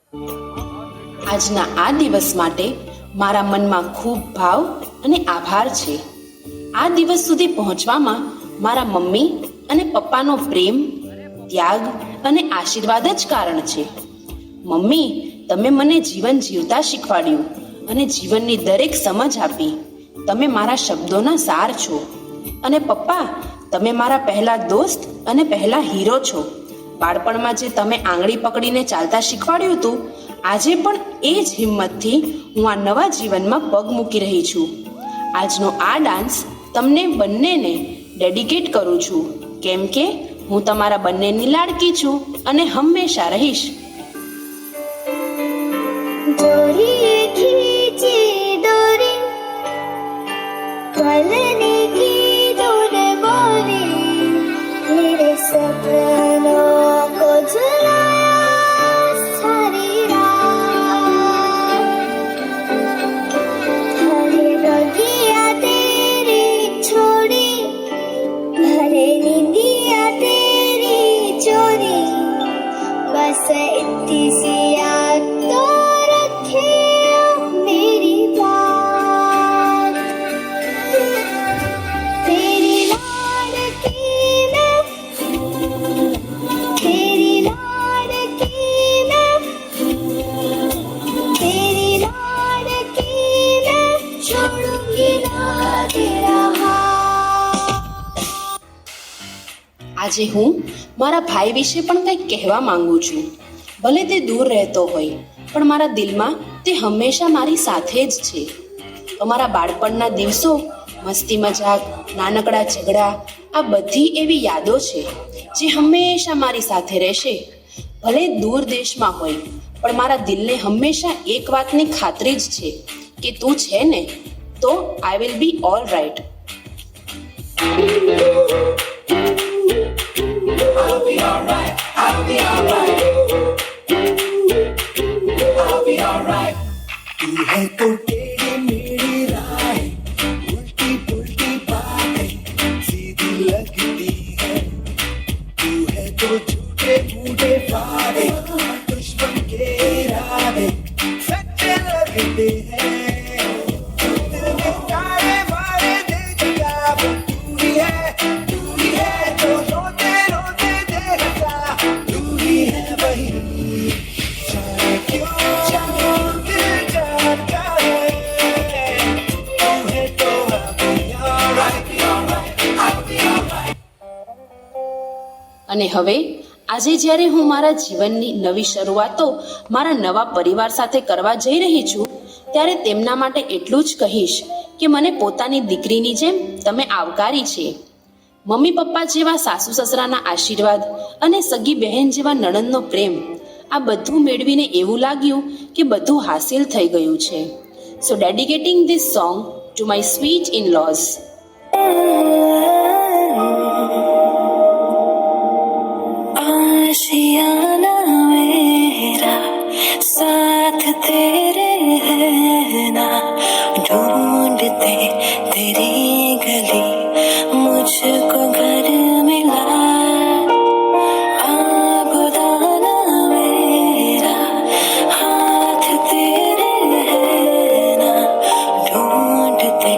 આજના આ દિવસ માટે મારા મનમાં ખૂબ ભાવ અને આભાર છે. આ દિવસ સુધી પહોંચવામાં મારા મમ્મી અને પપ્પાનો પ્રેમ, ત્યાગ અને આશીર્વાદ જ કારણ છે. મમ્મી, તમે મને જીવન જીવતા શીખવાડ્યું અને જીવનની દરેક સમજ આપી. તમે મારા શબ્દોના સાર છો. અને પપ્પા, તમે મારા પહેલા દોસ્ત અને પહેલા હીરો છો. બાળપણમાં જે તમે આંગળી પકડીને ચાલતા શીખવાડ્યું હતું, આજે પણ એ જ હિંમતથી હું આ નવા જીવનમાં પગ મૂકી રહી છું. આજનો આ ડાન્સ તમને બંનેને ડેડિકેટ કરું છું, કેમ કે હું તમારા બંનેની લાડકી છું અને હંમેશા રહીશ. डोरी खींची डोरी पलने की धुन बोली मेरे सपनों को जलाया सारी रात भले बगिया तेरी छोड़ी भले निंदिया तेरी चोरी बस इतनी सी याद तो मेरी बात तेरी लाडकी मैं तेरी लाडकी मैं तेरी लाडकी मैं छोड़ूंगी ना तेरा हाथ. આજે હું મારા ભાઈ વિશે પણ કંઈક કહેવા માંગુ છું. ભલે તે દૂર રહેતો હોય, પણ મારા દિલમાં તે હંમેશા મારી સાથે જ છે. અમારા બાળપણના દિવસો, મસ્તી મજાક, નાનકડા ઝઘડા, આ બધી એવી યાદો છે જે હંમેશા મારી સાથે રહેશે. ભલે દૂર દેશમાં હોય, પણ મારા દિલને હંમેશા એક વાતની ખાતરી જ છે કે તું છે ને, તો I will be all right. I'll be alright, I'll be alright, I'll be alright. तू है तो टेढ़ी मेढ़ी राह, उल्टी पुल्टी बातें सीधी लगती है. तू है तो झूठे मूठे वादे, दुश्मन के इरादे सच्चे लगते हैं. दिल में तारे मारे देखा वो तू ही है जो रोते रोते देखा. तू ही है वही जाने क्यों दिल जाता है. तू है तो I'll be alright, I'll be alright. અને હવે આજે જ્યારે હું મારા જીવનની નવી શરૂઆતો મારા નવા પરિવાર સાથે કરવા જઈ રહી છું, ત્યારે તેમના માટે એટલું જ કહીશ કે મને પોતાની દીકરીની જેમ તમે આવકારી છે. મમ્મી પપ્પા જેવા સાસુ સસરાના આશીર્વાદ અને સગી બહેન જેવા નણંદનો પ્રેમ, આ બધું મેળવીને એવું લાગ્યું કે બધું હાસિલ થઈ ગયું છે. So dedicating this song to my sweet in laws. आशियाना मेरा साथ तेरे है ना ढूंढते तेरी गली मुझको घर मिला आबुदाना मेरा हाथ तेरे है ना ढूंढते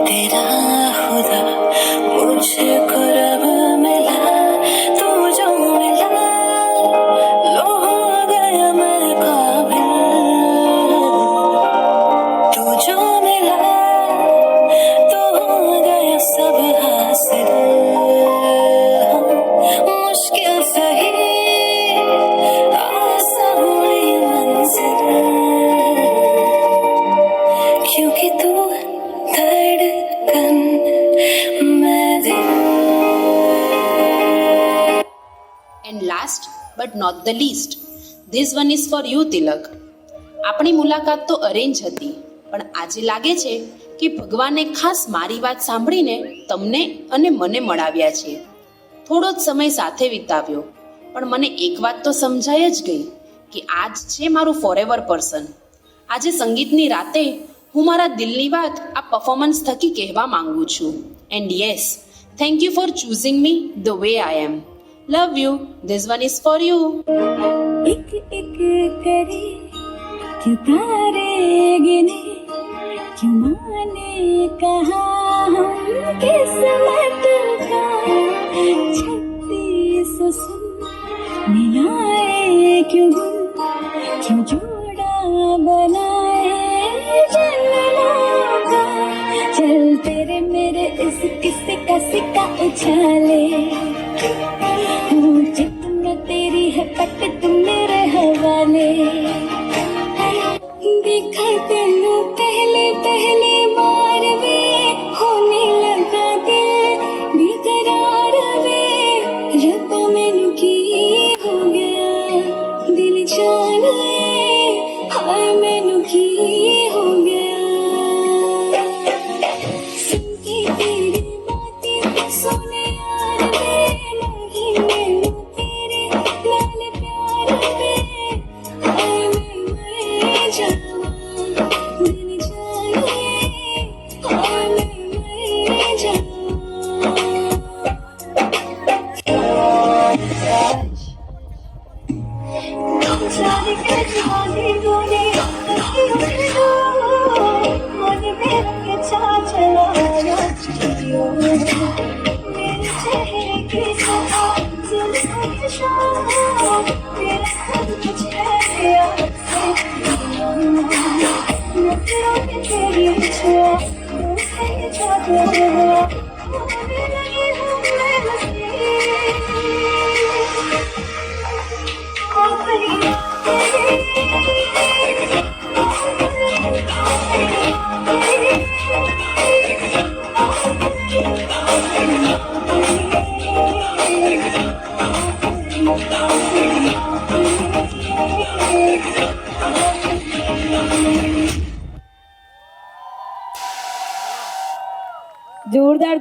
तेरा खुदा मुझको रब मिला तू जो मिला लो हो गया मैं काबिल तू जो मिला तो हो गया सब हासिल मुश्किल सही आसान हुई मंजिल क्योंकि तू धड़कन मैं दिल. And last but not the least, this one is for you Tilak. આપણી મુલાકાત તો અરેન્જ હતી, પણ આજે લાગે છે કે ભગવાને ખાસ મારી વાત સાંભળીને તમને અને મને મળાવ્યા છે. થોડો જ સમય સાથે વિતાવ્યો, પણ મને એક વાત તો સમજાઈ જ ગઈ કે આજ છે મારું ફોરએવર પર્સન. આજે સંગીતની રાતે હું મારા દિલની વાત આ પરફોર્મન્સ થકી કહેવા માંગુ છું. And yes, thank you for choosing me the way I am. Love you. This one is for you. एक एक करे क्यों तारे गिने क्यों माने कहा हम किस्मत का 36 सुन मिलाए क्यों जोड़ा बनाए जन्मों का चल तेरे मेरे इस किस्से का सिक्का उछाले चित में तेरी है पट तुम मेरे हवाले देखा तेनू पहले पहले बार वे होने लगा दिल बेकरार वे रब्बा मैनू की हो गया दिल जान हाय मैनू की हो गया सुन के तेरी बातें सुने यार वे नहीं मैनू तेरे नाल प्यार वे हाय मैं मर जावां दिल जाने हाय मैं मर जावां जाने कैसे हाथी गोने मन में रंग चला मेरे चेहरे की सहा दिल से शाम तेरा सब कुछ है नजरों में तेरी छुआ मुझे जादू होने लगी हूँ मैं बसी જોરદાર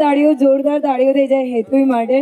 તાળીઓ થઈ જાય હેતુઈ માટે.